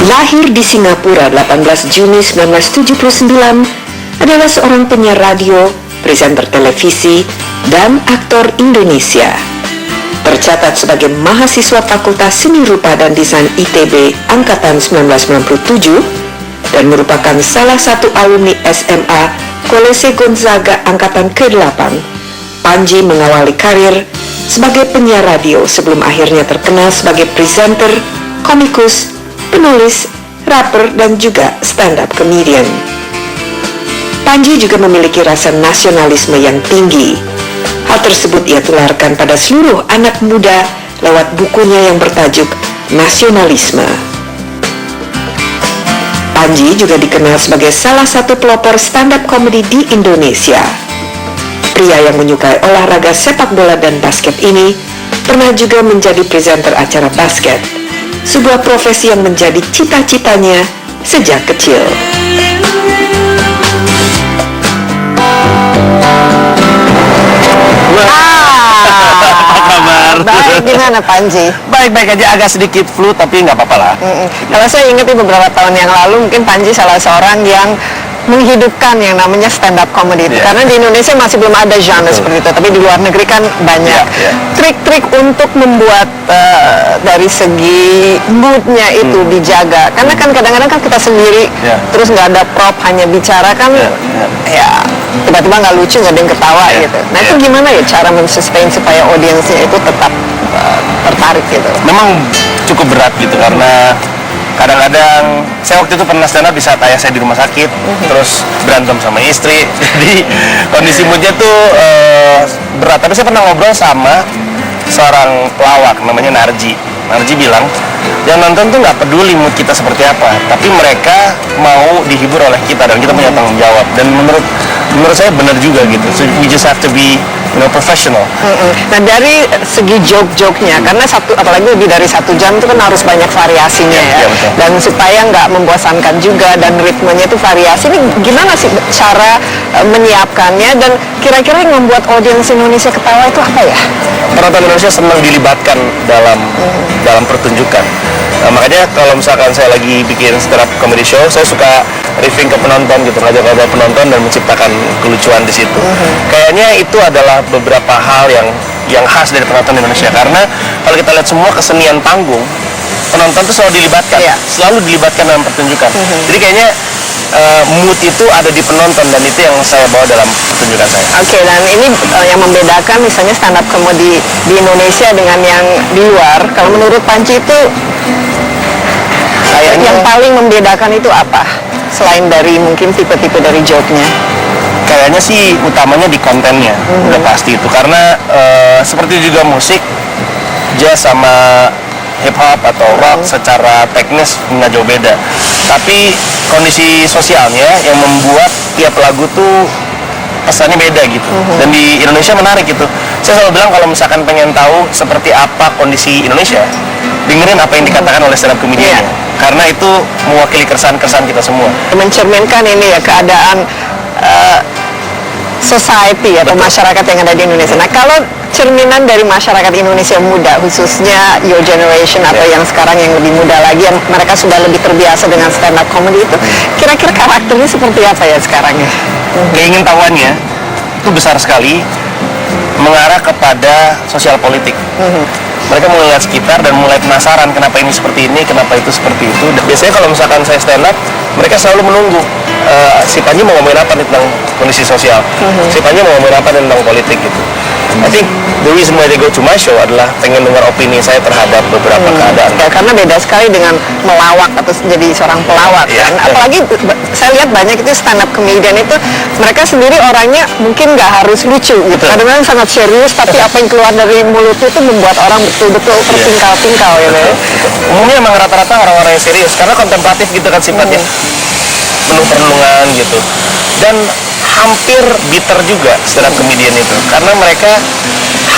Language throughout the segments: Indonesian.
Lahir di Singapura 18 Juni 1979, adalah seorang penyiar radio, presenter televisi, dan aktor Indonesia. Tercatat sebagai mahasiswa Fakultas Seni Rupa dan Desain ITB Angkatan 1997 dan merupakan salah satu alumni SMA College Gonzaga Angkatan ke-8. Panji mengawali karir sebagai penyiar radio sebelum akhirnya terkenal sebagai presenter, komikus, penulis, rapper, dan juga stand-up comedian. Panji juga memiliki rasa nasionalisme yang tinggi. Hal tersebut ia tularkan pada seluruh anak muda lewat bukunya yang bertajuk Nasionalisme. Panji juga dikenal sebagai salah satu pelopor stand-up comedy di Indonesia. Pria yang menyukai olahraga sepak bola dan basket ini pernah juga menjadi presenter acara basket, sebuah profesi yang menjadi cita-citanya sejak kecil. Apa kabar? Baik, gimana Panji? Baik-baik aja, agak sedikit flu tapi nggak apa-apa lah. Kalau saya ingat beberapa tahun yang lalu, mungkin Panji salah seorang yang menghidupkan yang namanya stand up comedy itu. Yeah. Karena di Indonesia masih belum ada genre seperti itu, tapi di luar negeri kan banyak. Trik-trik untuk membuat dari segi moodnya itu dijaga. Karena kan kadang-kadang kan kita sendiri terus nggak ada prop, hanya bicara kan ya tiba-tiba nggak lucu, nggak ada yang ketawa gitu. Nah itu gimana ya cara men-sustain supaya audiensnya itu tetap tertarik gitu? Memang cukup berat gitu karena kadang-kadang saya waktu itu pernah stand up di saat ayah saya di rumah sakit, terus berantem sama istri, jadi kondisi moodnya tuh berat. Tapi saya pernah ngobrol sama seorang pelawak namanya Narji. Narji bilang, yang nonton tuh nggak peduli mood kita seperti apa, tapi mereka mau dihibur oleh kita dan kita punya tanggung jawab. Dan menurut saya benar juga gitu. So we just have to be professional. Nah dari segi joke-joke-nya, karena apalagi lebih dari 1 jam itu kan harus banyak variasinya ya. Dan supaya nggak membosankan juga dan ritmenya itu variasi. Ini gimana sih cara menyiapkannya dan kira-kira yang membuat audiens Indonesia ketawa itu apa ya? Penonton Indonesia senang dilibatkan dalam pertunjukan. Nah, makanya kalau misalkan saya lagi bikin stand-up comedy show, saya suka riffing ke penonton gitu, ngajak ngobrol penonton dan menciptakan kelucuan di situ. Kayaknya itu adalah beberapa hal yang khas dari penonton Indonesia, karena kalau kita lihat semua kesenian panggung, penonton tuh selalu dilibatkan dalam pertunjukan. Jadi kayaknya mood itu ada di penonton dan itu yang saya bawa dalam pertunjukan saya. Oke, dan ini yang membedakan misalnya stand up comedy di Indonesia dengan yang di luar. Kalau menurut Panji itu yang paling membedakan itu apa? Selain dari mungkin tipe-tipe dari joke-nya. Kayaknya sih utamanya di kontennya, udah pasti itu. Karena seperti juga musik, jazz sama hip hop atau rock secara teknis nggak jauh beda, tapi kondisi sosialnya yang membuat tiap lagu tuh pesannya beda gitu. Dan di Indonesia menarik gitu. Saya selalu bilang kalau misalkan pengen tahu seperti apa kondisi Indonesia, dengerin apa yang dikatakan oleh stand up comedian, karena itu mewakili keresahan-keresahan kita semua. Mencerminkan ini ya keadaan society atau masyarakat yang ada di Indonesia. Nah, kalau cerminan dari masyarakat Indonesia muda, khususnya your generation atau yang sekarang yang lebih muda lagi, yang mereka sudah lebih terbiasa dengan stand up comedy itu, kira-kira karakternya seperti apa ya sekarang ya? Keingintahuannya itu besar sekali, mengarah kepada sosial politik. Mereka mulai lihat sekitar dan mulai penasaran kenapa ini seperti ini, kenapa itu seperti itu. Dan biasanya kalau misalkan saya stand up, mereka selalu menunggu si Panji mau ngomongin apa nih tentang kondisi sosial, si Panji mau ngomongin apa tentang politik gitu. I think the reason why they go to my show adalah pengen dengar opini saya terhadap beberapa keadaan. Ya, karena beda sekali dengan melawak atau jadi seorang pelawak kan. Apalagi saya lihat banyak itu stand up comedian itu mereka sendiri orangnya mungkin nggak harus lucu gitu. Kadang-kadang sangat serius, tapi apa yang keluar dari mulutnya itu membuat orang betul-betul tertingkal-tingkal gitu. Umumnya emang rata-rata orang-orang yang serius karena kontemplatif gitu kan sifatnya, penuh perenungan gitu. Dan hampir bitter juga stand up comedian itu, karena mereka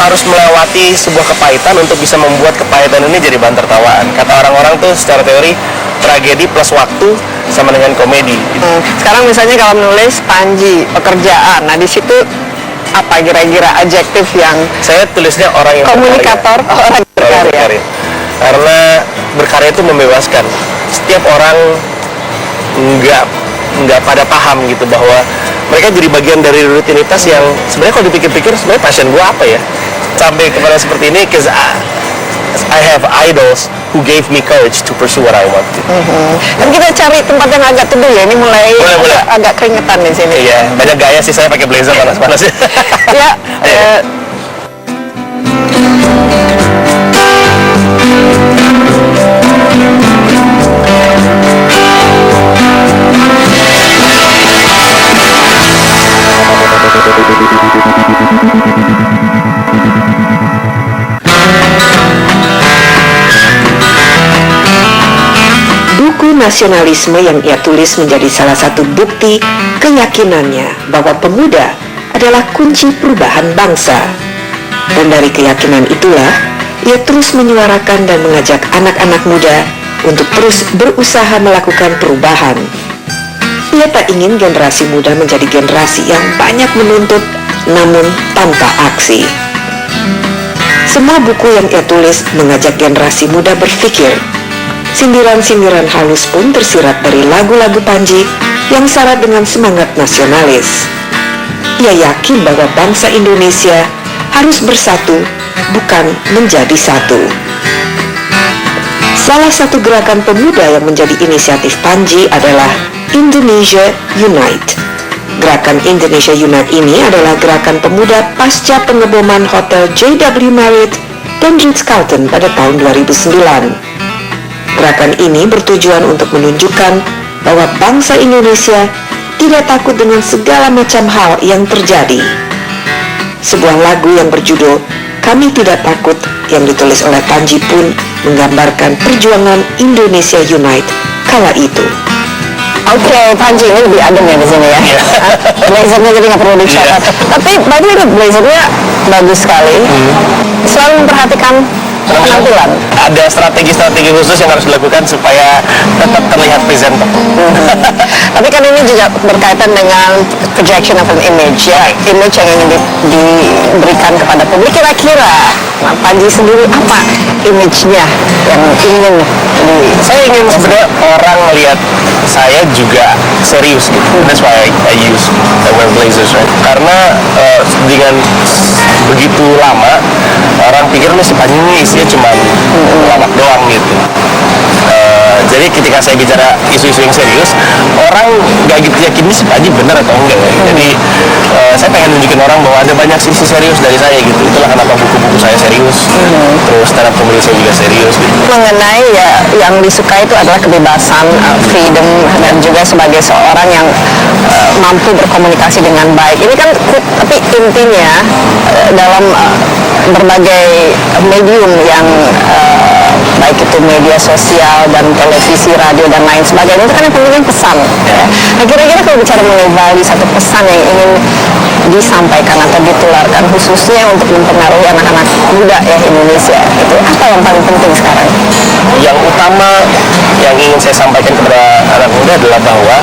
harus melewati sebuah kepahitan untuk bisa membuat kepahitan ini jadi bahan tertawaan. Kata orang-orang tuh secara teori, tragedi plus waktu sama dengan komedi gitu. Sekarang misalnya kalau menulis Panji pekerjaan, nah di situ apa kira-kira adjektif yang saya tulisnya orang yang komunikator, orang berkarya. Karena berkarya itu membebaskan. setiap orang nggak pada paham gitu bahwa mereka jadi bagian dari rutinitas yang sebenarnya kalau dipikir-pikir sebenarnya passion gue apa ya, sampai kepada seperti ini, because I have idols who gave me courage to pursue what I want. Dan kita cari tempat yang agak teduh ya, ini mulai boleh. agak keringetan di sini. Iya, banyak gaya sih, saya pakai blazer panas-panas. Ya. Buku nasionalisme yang ia tulis menjadi salah satu bukti keyakinannya bahwa pemuda adalah kunci perubahan bangsa. Dan dari keyakinan itulah, ia terus menyuarakan dan mengajak anak-anak muda untuk terus berusaha melakukan perubahan. Ia tak ingin generasi muda menjadi generasi yang banyak menuntut namun tanpa aksi. Semua buku yang ia tulis mengajak generasi muda berpikir. Sindiran-sindiran halus pun tersirat dari lagu-lagu Panji yang syarat dengan semangat nasionalis. Ia yakin bahwa bangsa Indonesia harus bersatu, bukan menjadi satu. Salah satu gerakan pemuda yang menjadi inisiatif Panji adalah Indonesia Unite. Gerakan Indonesia Unite ini adalah gerakan pemuda pasca pengeboman Hotel JW Marriott dan Ritz-Carlton pada tahun 2009. Gerakan ini bertujuan untuk menunjukkan bahwa bangsa Indonesia tidak takut dengan segala macam hal yang terjadi. Sebuah lagu yang berjudul Kami Tidak Takut yang ditulis oleh Panji pun menggambarkan perjuangan Indonesia Unite kala itu. Oke, Panji ini lebih adem ya di sini ya. Blazernya jadi nggak perlu dicatat. Tapi bagi itu blazernya bagus sekali. Selalu memperhatikan penampilan. Ada strategi-strategi khusus yang harus dilakukan supaya tetap terlihat presentable. Tapi kan ini juga berkaitan dengan projection of an image ya, image yang ingin diberikan kepada publik. Kira-kira Panji sendiri apa image-nya yang ingin Saya ingin sebenarnya orang melihat saya juga serius gitu. That's why I wear blazers, right? Karena dengan begitu lama orang pikir nih si Panji ini isinya cuma lawak doang gitu. Jadi ketika saya bicara isu-isu yang serius, orang gak gitu yakin ini si Panji benar atau enggak ya. Jadi saya pengen nunjukin orang bahwa ada banyak sisi serius dari saya gitu. Itulah kenapa buku-buku saya serius. Terus stand up comedy saya juga serius gitu. Mengenai ya yang disukai itu adalah kebebasan, freedom, dan juga sebagai seorang yang mampu berkomunikasi dengan baik. Ini kan tapi intinya dalam berbagai medium yang baik itu media sosial dan televisi, radio dan lain sebagainya, itu kan yang penting pesan ya. Nah, kira-kira kalau bicara mengenai value, satu pesan yang ingin disampaikan atau ditularkan khususnya untuk mempengaruhi anak-anak muda ya Indonesia, itu apa yang paling penting sekarang? Yang utama yang ingin saya sampaikan kepada anak muda adalah bahwa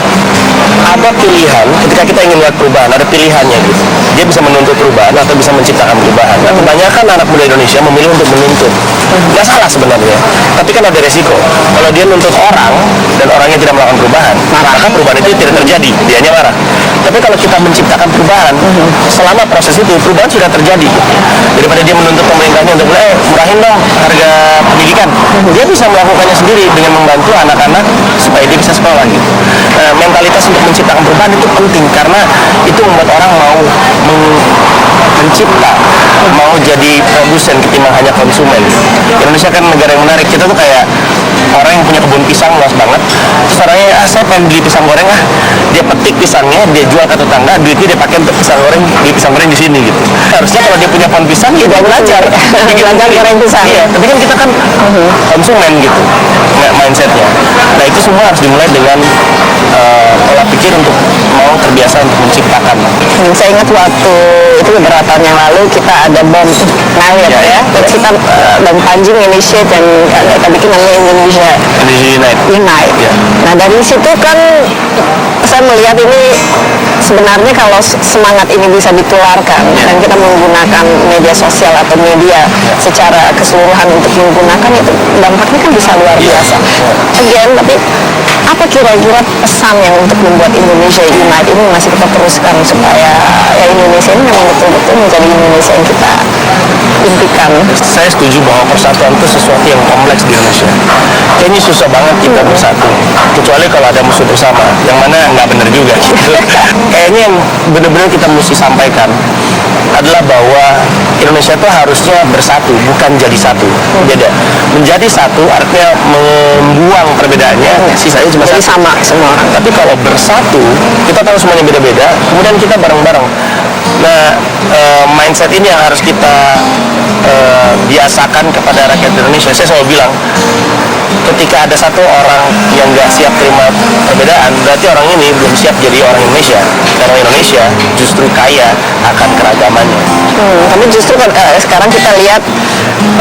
ada pilihan ketika kita ingin lihat perubahan, ada pilihannya gitu. Dia bisa menuntut perubahan atau bisa menciptakan perubahan. Nah, kebanyakan anak muda Indonesia memilih untuk menuntut. Nggak salah sebenarnya, tapi kan ada resiko. Kalau dia nuntut orang dan orangnya tidak melakukan perubahan, maka perubahan itu tidak terjadi, dianya marah. Tapi kalau kita menciptakan perubahan, selama proses itu perubahan sudah terjadi. Daripada dia menuntut pemerintahnya untuk murahin dong harga pendidikan, dia bisa melakukannya sendiri dengan membantu anak-anak supaya dia bisa sekolah gitu. Mentalitas untuk menciptakan perubahan itu penting karena itu membuat orang mau mencipta, mau jadi produsen ketimbang hanya konsumen. Indonesia kan negara yang menarik. Kita tuh kayak orang yang punya kebun pisang luas banget. Terus orangnya, saya pengen beli pisang goreng dia petik pisangnya, dia jual ke tetangga, duitnya dia pakai untuk pisang goreng, beli pisang goreng di sini gitu. Harusnya kalau dia punya pohon pisang, dia belajar goreng pisang. Iya, tapi kan kita kan konsumen gitu, mindsetnya. Nah itu semua harus dimulai dengan pola pikir untuk mau terbiasa untuk menciptakan. Saya ingat waktu itu beberapa tahun yang lalu kita ada bom Marriott ya. Terus kita dan Panji initiate dan kita bikin namanya Indonesia Unite. Ya. Nah dari situ kan saya melihat ini sebenarnya kalau semangat ini bisa ditularkan dan kita menggunakan media sosial atau media secara keseluruhan untuk menggunakan itu dampaknya kan bisa luar biasa. again, tapi apa kira-kira pesan yang untuk membuat Indonesia Unite ini masih kita teruskan supaya ya Indonesia ini memang betul-betul menjadi Indonesia yang kita impikan. Saya setuju bahwa persatuan itu sesuatu yang kompleks di Indonesia. Kayaknya susah banget kita bersatu, kecuali kalau ada musuh bersama, yang mana nggak benar juga gitu. Kayaknya yang benar-benar kita mesti sampaikan adalah bahwa Indonesia itu harusnya bersatu, bukan jadi satu. Beda. Menjadi satu artinya membuang perbedaannya, sisanya cuma Jadi satu. sama semua orang. Tapi kalau bersatu, kita tahu semuanya beda-beda, kemudian kita bareng-bareng. Nah, mindset ini yang harus kita biasakan kepada rakyat Indonesia. Saya selalu bilang, ketika ada satu orang yang nggak siap terima perbedaan, berarti orang ini belum siap jadi orang Indonesia. Karena Indonesia justru kaya akan keragamannya. Tapi justru sekarang kita lihat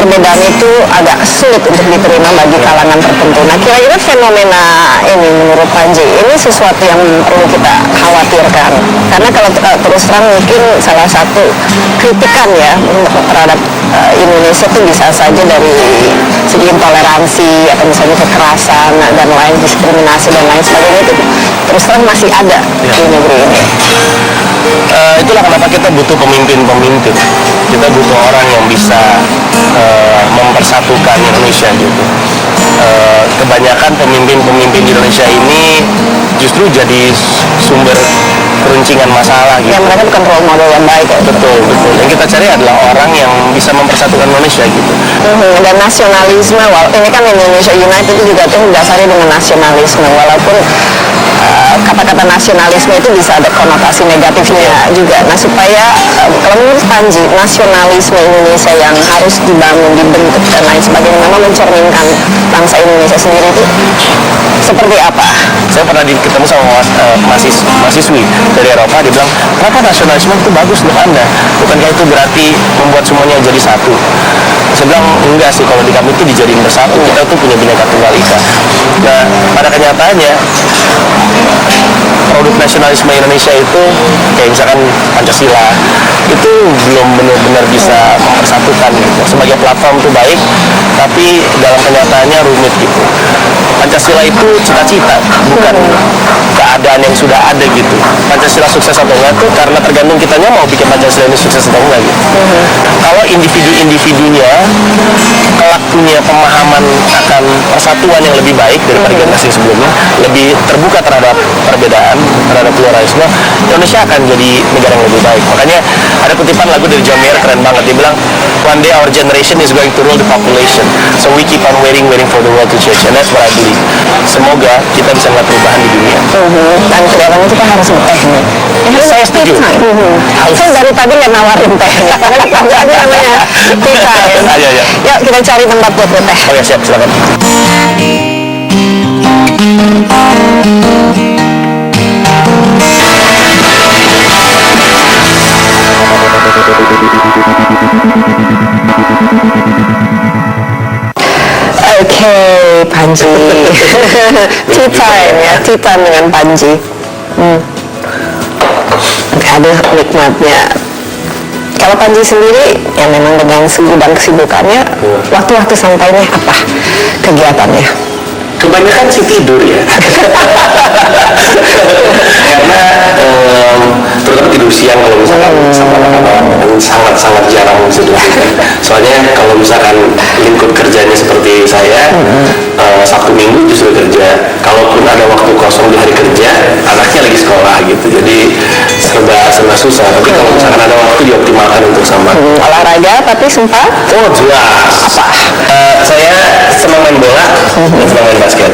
perbedaan itu agak sulit untuk diterima bagi kalangan tertentu. Nah, kira-kira fenomena ini menurut Panji, ini sesuatu yang perlu kita khawatirkan. Karena kalau terus terang mungkin salah satu kritikan ya terhadap Indonesia itu bisa saja dari segi intoleransi atau misalnya kekerasan dan lain, diskriminasi dan lain sebagainya, itu terus terang masih ada di negeri ini. Itulah kenapa kita butuh pemimpin-pemimpin. Kita butuh orang yang bisa mempersatukan Indonesia gitu. Kebanyakan pemimpin-pemimpin Indonesia ini justru jadi sumber keruncingan masalah gitu. Ya, mereka bukan role model yang baik ya. Betul. Yang kita cari adalah orang yang bisa mempersatukan Indonesia gitu. Dan nasionalisme, ini kan Indonesia United itu juga tuh dasarnya dengan nasionalisme, walaupun kata-kata nasionalisme itu bisa ada konotasi negatifnya juga. Nah, supaya kalau menurut Panji, nasionalisme Indonesia yang harus dibangun, dibentuk dan lain sebagainya memang mencerminkan bangsa Indonesia sendiri itu seperti apa? Saya pernah ketemu sama mahasiswi dari Eropa, dia bilang, kenapa nasionalisme itu bagus untuk Anda? Bukankah itu berarti membuat semuanya jadi satu? Saya bilang, enggak sih, kalau di kami itu dijadiin bersatu, kita tuh punya Bhinneka Tunggal Ika. Nah, pada kenyataannya, produk nasionalisme Indonesia itu, kayak misalkan Pancasila, itu belum benar-benar bisa mempersatukan gitu. Sebagai platform itu baik, tapi dalam kenyataannya rumit gitu. Pancasila itu cita-cita, bukan keadaan yang sudah ada gitu. Pancasila sukses atau enggak tuh karena tergantung kitanya mau bikin Pancasila ini sukses atau enggak gitu. Kalau individu-individunya kelak punya pemahaman akan persatuan yang lebih baik daripada generasi sebelumnya, lebih terbuka terhadap perbedaan, terhadap pluralisme, Indonesia akan jadi negara yang lebih baik. Makanya ada kutipan lagu dari John Mayer keren banget, dia bilang, one day our generation is going to rule the population, so we keep on waiting for the world to change, and that's what I believe. Semoga kita bisa melihat perubahan di dunia. Dan kedatangan kita harus teh nih. Saya setuju. Saya dari tadi nggak nawarin teh. Ada namanya tea time. Ya. Yuk kita cari tempat buat teh. Oh ya, siap, silakan. Oke, Panji. Tea time ya, tea time dengan Panji. Ada nikmatnya. Kalau Panji sendiri, ya memang dengan segudang kesibukannya, waktu-waktu santainya apa kegiatannya? Kebanyakan sih tidur ya. Karena terutama tidur siang kalau misalkan sama anak-anak sangat-sangat jarang bisa dilakukan. Soalnya kalau misalkan lingkup kerjanya seperti saya, Sabtu Minggu justru kerja. Kalaupun ada waktu kosong di hari kerja, anaknya lagi sekolah gitu. Jadi serba susah. Tapi kalau misalkan ada waktu dioptimalkan untuk sama. Olahraga tapi sempat? Oh jelas. Apa? Saya senang main bola dan senang main basket.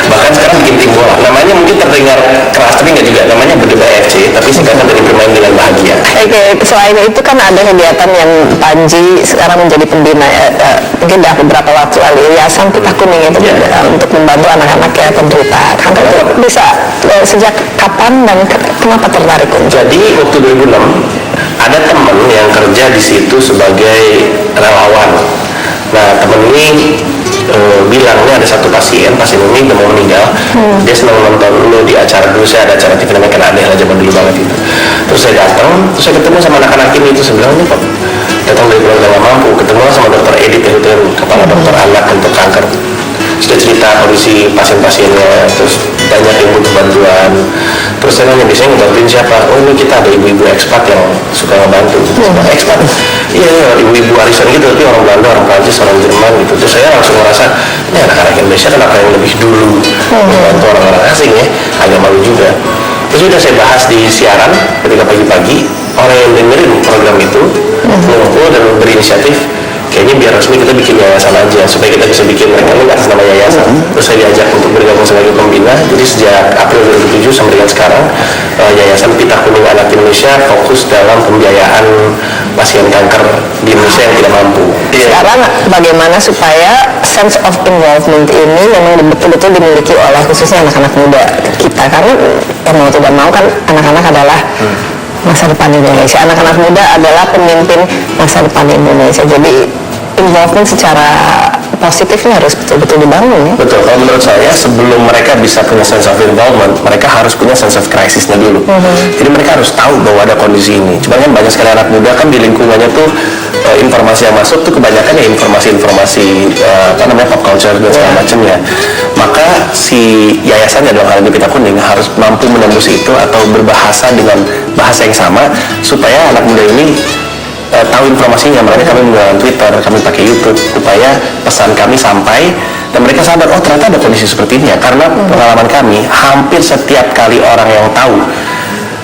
Bahkan sekarang bikin tim bola. Namanya mungkin terdengar keras tapi nggak juga. Namanya Berdeba FC, tapi singkatan dari bermain dengan bahagia. Oke, selain itu kan ada kegiatan yang Panji sekarang menjadi pembina, mungkin dah beberapa waktu lalu, Yayasan Pita Kuning itu untuk membantu anak-anak ya penderita kanker. Itu bisa sejak kapan dan kenapa tertarik? Jadi waktu 2006 ada teman yang kerja di situ sebagai relawan. Nah teman ini bilang, ini ada satu pasien ini udah mau meninggal, dia senang nonton lu di acara dulu, saya ada acara TV namanya Kena Adeh lah zaman dulu banget itu. Terus saya datang, terus saya ketemu sama anak-anak ini itu, saya bilang, ini kok datang dari keluarga nggak mampu, ketemu sama dokter Edith Heru, kepala dokter anak untuk kanker. Sudah cerita cerita kondisi pasien-pasiennya, terus banyak yang butuh bantuan. Terus saya nanya, biasanya ngebantuin siapa? Oh ini kita ada ibu-ibu ekspat yang suka ngebantu. Ekspat? Iya, ibu-ibu arisan gitu, tapi orang Belanda, orang Prancis, orang Jerman gitu. Terus saya langsung ngerasa, ini anak-anak Indonesia kenapa yang lebih dulu membantu orang-orang asing ya? Agak malu juga. Terus udah saya bahas di siaran ketika pagi-pagi, orang yang dengerin program itu ngumpul dan berinisiatif, kayaknya biar resmi kita bikin yayasan aja supaya kita bisa bikin rekening atas nama yayasan. Terus saya diajak untuk bergabung sebagai pembina. Jadi sejak April 2007 sampai dengan sekarang, Yayasan Pita Kuning Anak Indonesia fokus dalam pembiayaan pasien kanker di Indonesia yang tidak mampu. Sekarang bagaimana supaya sense of involvement ini memang betul-betul dimiliki oleh khususnya anak-anak muda kita, karena mau tidak mau kan anak-anak adalah masa depan Indonesia. Anak-anak muda adalah pemimpin masa depan Indonesia. Jadi involvement secara positifnya harus betul-betul dibangun ya. Betul, kalau menurut saya sebelum mereka bisa punya sense of involvement, mereka harus punya sense of crisisnya dulu. Jadi mereka harus tahu bahwa ada kondisi ini. Cuma kan banyak sekali anak muda kan di lingkungannya tuh informasi yang masuk tuh kebanyakan ya informasi-informasi pop culture dan segala macamnya. Maka si yayasannya dalam hal ini Pita Kuning harus mampu menembus itu atau berbahasa dengan bahasa yang sama supaya anak muda ini tahu informasinya. Makanya kami menggunakan Twitter, kami pakai YouTube supaya pesan kami sampai dan mereka sadar, oh ternyata ada kondisi seperti ini ya. Karena pengalaman kami, hampir setiap kali orang yang tahu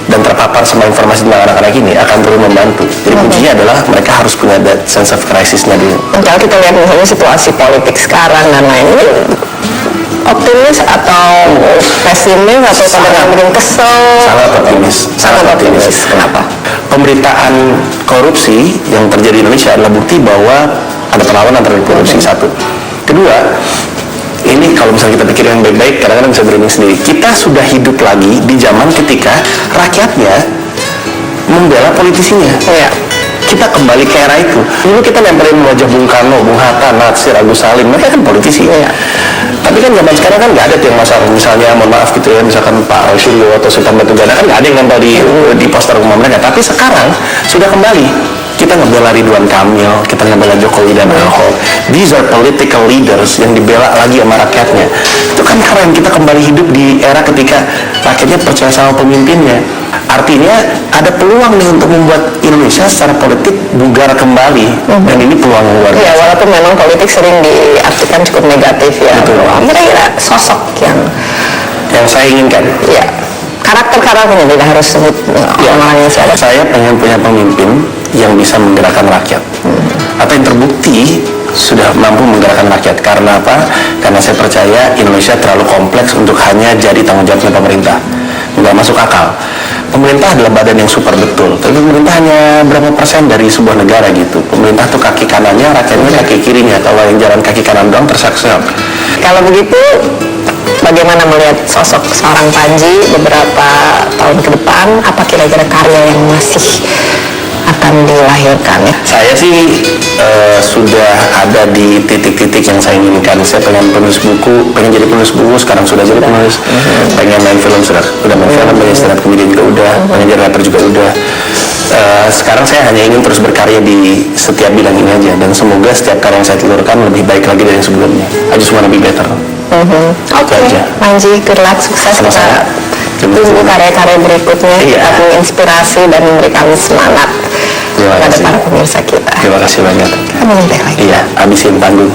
dan terpapar sama informasi tentang anak-anak ini akan terus membantu. Jadi kuncinya adalah mereka harus punya that sense of crisisnya dulu. Kalau kita lihat misalnya situasi politik sekarang dan lain-lain, optimis atau pesimis atau kadang-kadang bikin kesel? Sangat optimis. Kenapa? Pemberitaan korupsi yang terjadi di Indonesia adalah bukti bahwa ada perlawanan terhadap korupsi. Satu. Kedua, ini kalau misalnya kita pikir yang baik-baik, kadang-kadang bisa berunding sendiri. Kita sudah hidup lagi di zaman ketika rakyatnya membela politisinya. Iya. Kita kembali ke era itu. Dulu kita nempelin wajah Bung Karno, Bung Hatta, Natsir, Agus Salim, mereka kan politisi. Iya. Tapi kan zaman sekarang kan nggak ada tuh yang masalah, misalnya mohon maaf gitu ya, misalkan Pak Suryo atau Sultan Batugana kan nggak ada yang nempel di poster rumah mereka. Tapi sekarang sudah kembali. Kita ngebela Ridwan Kamil, kita ngebela Jokowi dan Ahok. These are political leaders yang dibela lagi sama rakyatnya. Itu kan keren, kita kembali hidup di era ketika rakyatnya percaya sama pemimpinnya. Artinya ada peluang nih untuk membuat Indonesia secara politik bugar kembali. Dan ini peluang yang luar biasa. Ya, walaupun memang politik sering diartikan cukup negatif ya. Betul. Kira-kira sosok yang saya inginkan. Ya, karakter-karakternya tidak harus sebut orang-orang yang siapa. Saya pengen punya pemimpin yang bisa menggerakkan rakyat, atau yang terbukti sudah mampu menggerakkan rakyat. Karena apa? Karena saya percaya Indonesia terlalu kompleks untuk hanya jadi tanggung jawabnya pemerintah. Nggak masuk akal. Pemerintah adalah badan yang super betul, tapi pemerintah hanya berapa persen dari sebuah negara gitu. Pemerintah tuh kaki kanannya, rakyatnya kaki kirinya. Kalau yang jalan kaki kanan doang terseok-seok. Kalau begitu, bagaimana melihat sosok seorang Panji beberapa tahun ke depan? Apa kira-kira karya yang masih akan dilahirkan ya? Saya sih sudah ada di titik-titik yang saya inginkan. Saya pengen penulis buku, pengen jadi penulis buku, sekarang sudah jadi penulis. Pengen main film, sudah main film, pengen stand up comedian juga udah, pengen jadi rapper juga udah. Sekarang saya hanya ingin terus berkarya di setiap bidang ini aja, dan semoga setiap karya yang saya telurkan lebih baik lagi dari yang sebelumnya. I just wanna be better. Oke, Panji, good luck, sukses. Sama-sama. Tunggu karya-karya berikutnya, dapat menginspirasi dan memberikan semangat kepada para pemirsa kita. Terima kasih banyak. Kita menyantai lagi. Iya, habisin panggung.